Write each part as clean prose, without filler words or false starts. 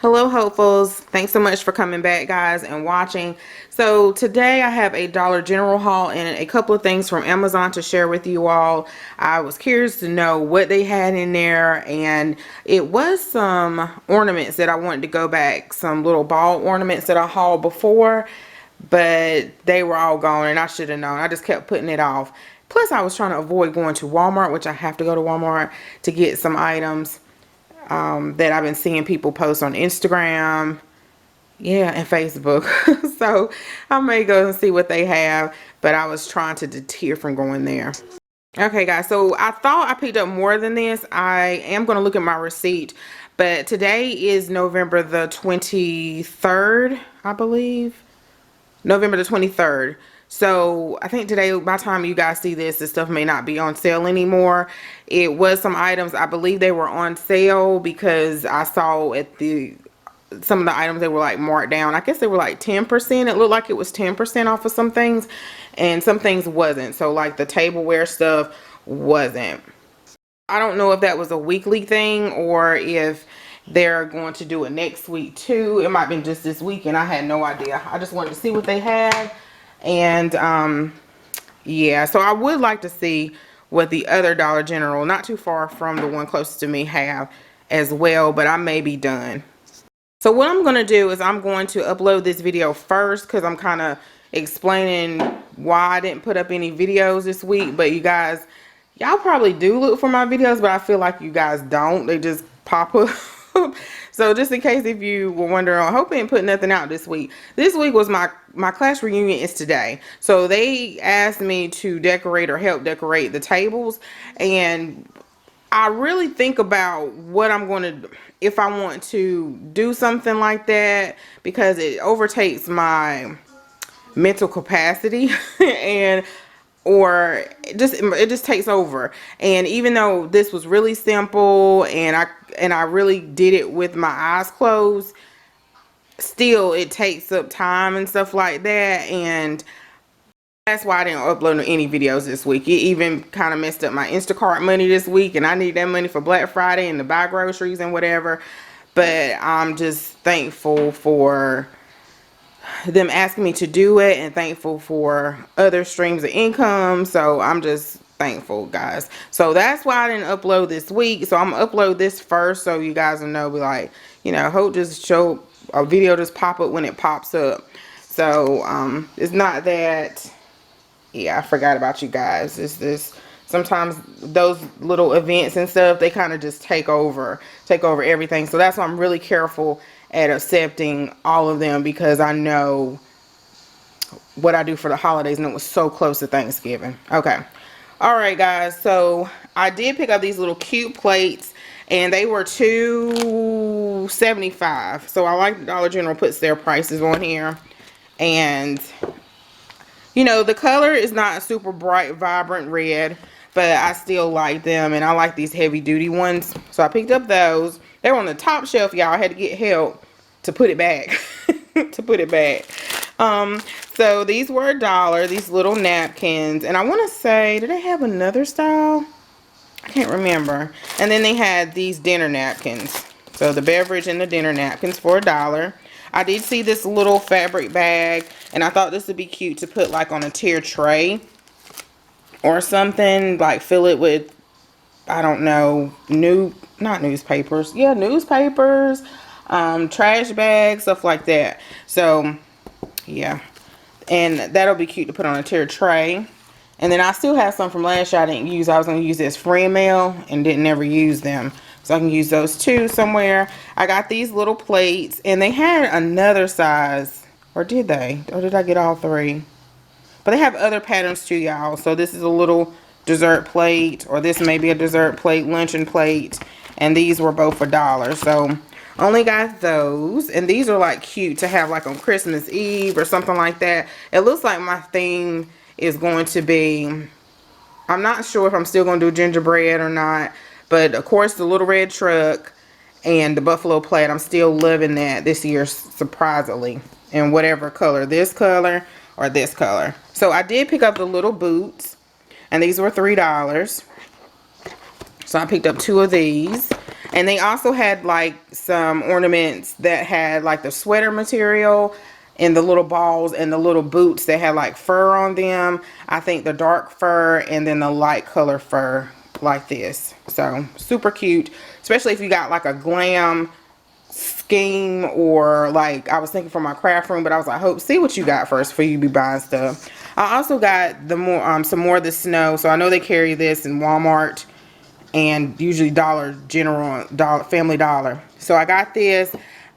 Hello, hopefuls. Thanks so much for coming back, guys, and watching. So today I have a Dollar General haul and a couple of things from Amazon to share with you all. I was curious to know what they had in there, and it was some ornaments that I wanted to go back, some little ball ornaments that I hauled before, but they were all gone and I should have known. I just kept putting it off. Plus, I was trying to avoid going to Walmart, which I have to go to Walmart to get some items that I've been seeing people post on Instagram, yeah, and Facebook. So I may go and see what they have, but I was trying to deter from going there. Okay, guys, so I thought I picked up more than this. I am going to look at my receipt, but today is November the 23rd, I believe. November the 23rd. So I think today, by the time you guys see this, this stuff may not be on sale anymore. It was some items, I believe they were on sale because I saw at some of the items, they were like marked down. I guess they were like 10%. It looked like it was 10% off of some things, and some things wasn't. So like the tableware stuff wasn't. I don't know if that was a weekly thing or if they're going to do it next week too. It might have been just this week, and I had no idea. I just wanted to see what they had. And yeah, so I would like to see what the other Dollar General, not too far from the one closest to me, have as well, but I may be done. So what I'm going to do is I'm going to upload this video first because I'm kind of explaining why I didn't put up any videos this week. But you guys, y'all probably do look for my videos, but I feel like you guys don't. They just pop up. So just in case if you were wondering, I hope I ain't put nothing out this week. This week was my class reunion is today. So they asked me to decorate or help decorate the tables, and I really think about what I'm going to, if I want to do something like that, because it overtakes my mental capacity and or it just takes over. And even though this was really simple and I really did it with my eyes closed, still it takes up time and stuff like that, and that's why I didn't upload any videos this week. It even kind of messed up my Instacart money this week, and I need that money for Black Friday and to buy groceries and whatever. But I'm just thankful for them asking me to do it and thankful for other streams of income. So I'm just thankful, guys. So that's why I didn't upload this week. So I'm gonna upload this first so you guys will know, be like, you know, hope just show a video just pop up when it pops up. So it's not that, yeah, I forgot about you guys. It's this, sometimes those little events and stuff, they kind of just take over everything. So that's why I'm really careful at accepting all of them, because I know what I do for the holidays, and it was so close to Thanksgiving. Okay, all right, guys, so I did pick up these little cute plates, and they were $2.75. So I like Dollar General puts their prices on here. And you know, the color is not a super bright, vibrant red, but I still like them, and I like these heavy duty ones. So I picked up those. They were on the top shelf, y'all. I had to get help to put it back. To put it back. So these were $1, these little napkins. And I want to say, did they have another style? I can't remember. And then they had these dinner napkins. So the beverage and the dinner napkins for $1. I did see this little fabric bag, and I thought this would be cute to put like on a tier tray or something, like fill it with, I don't know, not newspapers. Yeah, newspapers, trash bags, stuff like that. So yeah, and that'll be cute to put on a tier tray. And then I still have some from last year I didn't use. I was going to use this friend mail and didn't ever use them. So I can use those too somewhere. I got these little plates, and they had another size. Or did they? Or did I get all three? But they have other patterns too, y'all. So this is a little dessert plate, or this may be a dessert plate, luncheon plate. And these were both $1. So only got those. And these are like cute to have like on Christmas Eve or something like that. It looks like my theme is going to be, I'm not sure if I'm still going to do gingerbread or not, but of course the little red truck and the buffalo plate, I'm still loving that this year, surprisingly, in whatever color, this color or this color. So I did pick up the little boots, and these were $3. So I picked up 2 of these. And they also had like some ornaments that had like the sweater material and the little balls and the little boots that had like fur on them. I think the dark fur and then the light color fur like this. So super cute, especially if you got like a glam scheme, or like I was thinking for my craft room, but I was like, Hope, see what you got first before you be buying stuff. I also got the more some more of the snow. So I know they carry this in Walmart and usually Dollar General, Family Dollar. So I got this.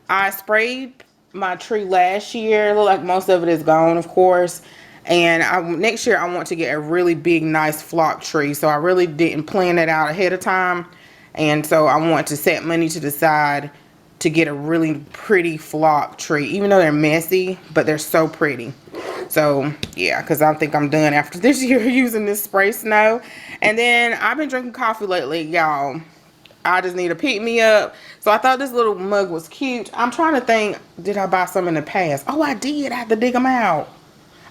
I sprayed my tree last year. Look like most of it is gone, of course. And next year I want to get a really big, nice flock tree. So I really didn't plan it out ahead of time. And so I want to set money to the side to get a really pretty flock tree, even though they're messy, but they're so pretty. So yeah, because I think I'm done after this year using this spray snow. And then I've been drinking coffee lately, y'all. I just need to pick me up. So I thought this little mug was cute. I'm trying to think, did I buy some in the past? Oh, I did. I had to dig them out.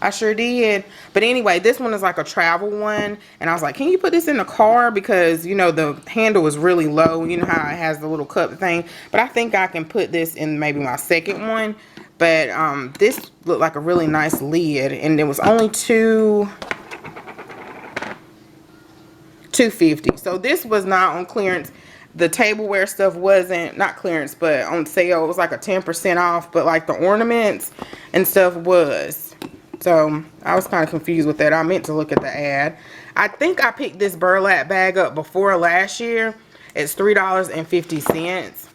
I sure did. But anyway, this one is like a travel one. And I was like, can you put this in the car? Because, you know, the handle is really low. You know how it has the little cup thing. But I think I can put this in maybe my second one. But this looked like a really nice lid. And it was only $2.50. So this was not on clearance. The tableware stuff wasn't, not clearance, but on sale. It was like a 10% off. But like the ornaments and stuff was. So I was kind of confused with that. I meant to look at the ad. I think I picked this burlap bag up before last year. It's $3.50.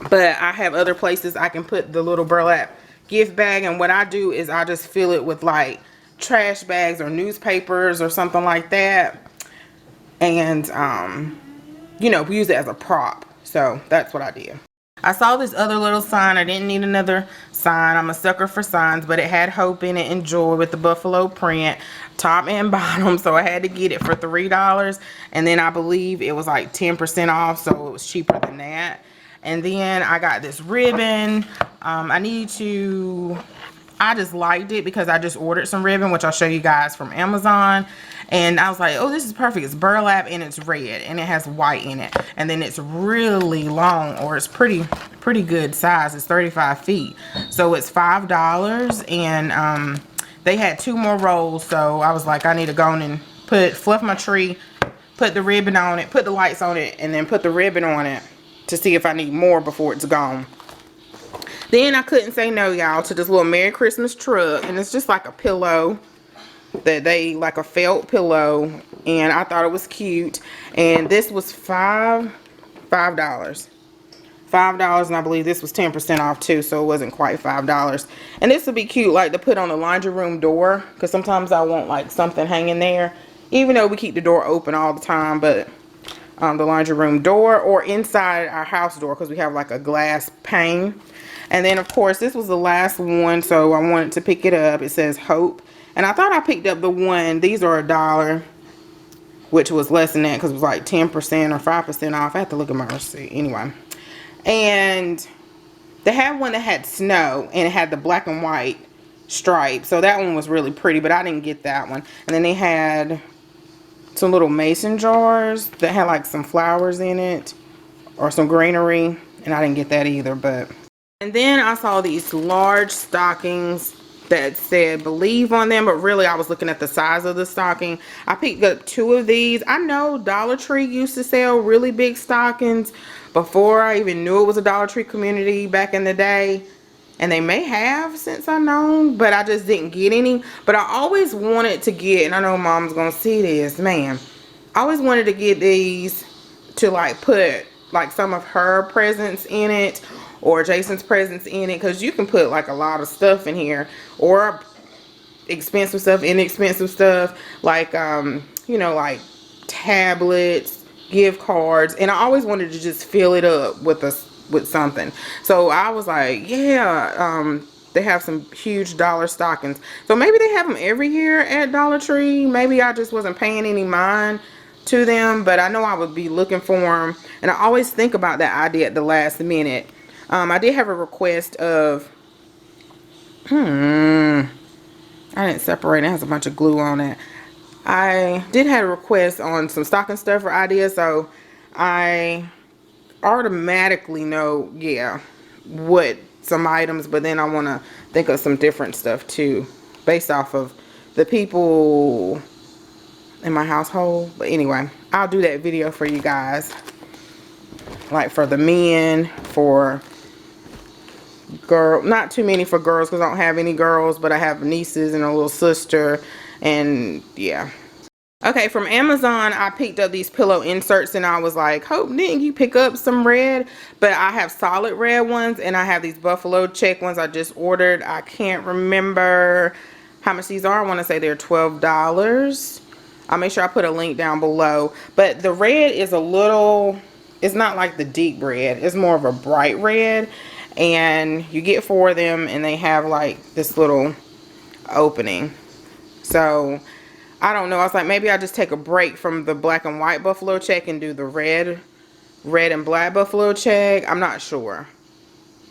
But I have other places I can put the little burlap gift bag. And what I do is I just fill it with like trash bags or newspapers or something like that. And, you know, we use it as a prop. So that's what I did. I saw this other little sign. I didn't need another sign. I'm a sucker for signs, but it had hope in it and joy with the buffalo print, top and bottom. So I had to get it for $3. And then I believe it was like 10% off, so it was cheaper than that. And then I got this ribbon. I just liked it because I just ordered some ribbon, which I'll show you guys from Amazon. And I was like, oh, this is perfect. It's burlap and it's red and it has white in it. And then it's really long, or it's pretty good size. It's 35 feet. So it's $5. And they had 2 more rolls. So I was like, I need to go on and fluff my tree, put the ribbon on it, put the lights on it, and then put the ribbon on it to see if I need more before it's gone. Then I couldn't say no, y'all, to this little Merry Christmas truck. And it's just like a pillow that they, like a felt pillow. And I thought it was cute. And this was $5. $5. And I believe this was 10% off too. So it wasn't quite $5. And this would be cute, like to put on the laundry room door. Because sometimes I want like something hanging there. Even though we keep the door open all the time. But the laundry room door, or inside our house door, because we have like a glass pane. And then, of course, this was the last one, so I wanted to pick it up. It says Hope. And I thought I picked up the one. These are $1, which was less than that because it was like 10% or 5% off. I have to look at my receipt. Anyway. And they had one that had snow, and it had the black and white stripe. So that one was really pretty, but I didn't get that one. And then they had some little mason jars that had like some flowers in it or some greenery. And I didn't get that either, but... And then I saw these large stockings that said Believe on them, but really I was looking at the size of the stocking. I picked up 2 of these. I know Dollar Tree used to sell really big stockings before I even knew it was a Dollar Tree community back in the day. And they may have since I've known, but I just didn't get any. But I always wanted to get, and I know Mom's gonna see this, man. I always wanted to get these to like put like some of her presents in it, or Jason's presents in it, because you can put like a lot of stuff in here, or expensive stuff, inexpensive stuff, like you know, like tablets, gift cards. And I always wanted to just fill it up with something. So I was like, yeah, they have some huge dollar stockings. So maybe they have them every year at Dollar Tree. Maybe I just wasn't paying any mind to them, but I know I would be looking for them. And I always think about that idea at the last minute. I did have a request of, I didn't separate it. It has a bunch of glue on it. I did have a request on some stocking stuffer ideas, so I automatically know, yeah, what some items, but then I want to think of some different stuff too, based off of the people in my household. But anyway, I'll do that video for you guys, like for the men, for girl, not too many for girls because I don't have any girls, but I have nieces and a little sister, and yeah. Okay, from Amazon, I picked up these pillow inserts, and I was like, Hope, didn't you pick up some red? But I have solid red ones, and I have these buffalo check ones I just ordered. I can't remember how much these are. I want to say they're $12. I'll make sure I put a link down below. But the red is a little, it's not like the deep red. It's more of a bright red. And you get 4 of them, and they have like this little opening. So I don't know. I was like, maybe I'll just take a break from the black and white buffalo check and do the red and black buffalo check. I'm not sure.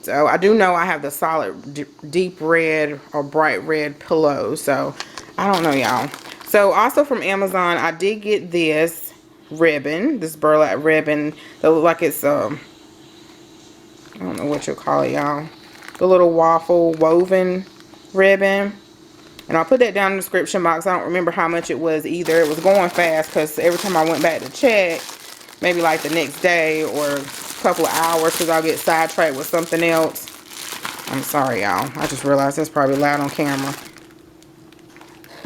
So I do know I have the solid deep red or bright red pillows. So I don't know, y'all. So also from Amazon, I did get this ribbon, this burlap ribbon that looks like it's I don't know what you'll call it, y'all. The little waffle woven ribbon. And I'll put that down in the description box. I don't remember how much it was either. It was going fast because every time I went back to check, maybe like the next day or a couple of hours, because I'll get sidetracked with something else. I'm sorry, y'all. I just realized that's probably loud on camera.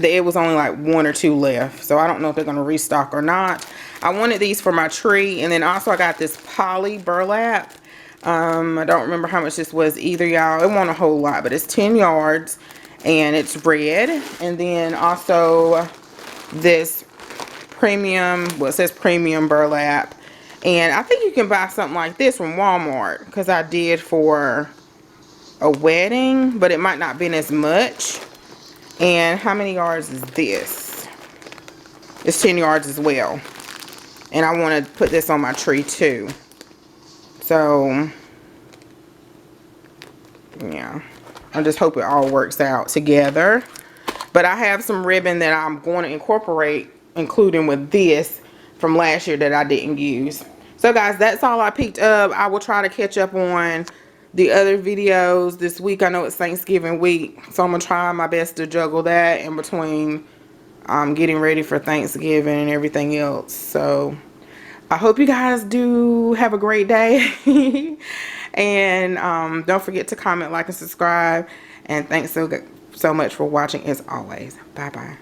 It was only like 1 or 2 left. So I don't know if they're going to restock or not. I wanted these for my tree. And then also I got this poly burlap. I don't remember how much this was either, y'all. It wasn't a whole lot, but it's 10 yards. And it's red. And then also this premium, well, it says premium burlap. And I think you can buy something like this from Walmart, because I did for a wedding, but it might not be as much. And how many yards is this? It's 10 yards as well. And I want to put this on my tree too. So yeah, I just hope it all works out together. But I have some ribbon that I'm going to incorporate, including with this from last year that I didn't use. So guys, that's all I picked up. I will try to catch up on the other videos this week. I know it's Thanksgiving week, so I'm going to try my best to juggle that in between getting ready for Thanksgiving and everything else. So I hope you guys do have a great day. And don't forget to comment, like, and subscribe. And thanks so much for watching as always. Bye bye.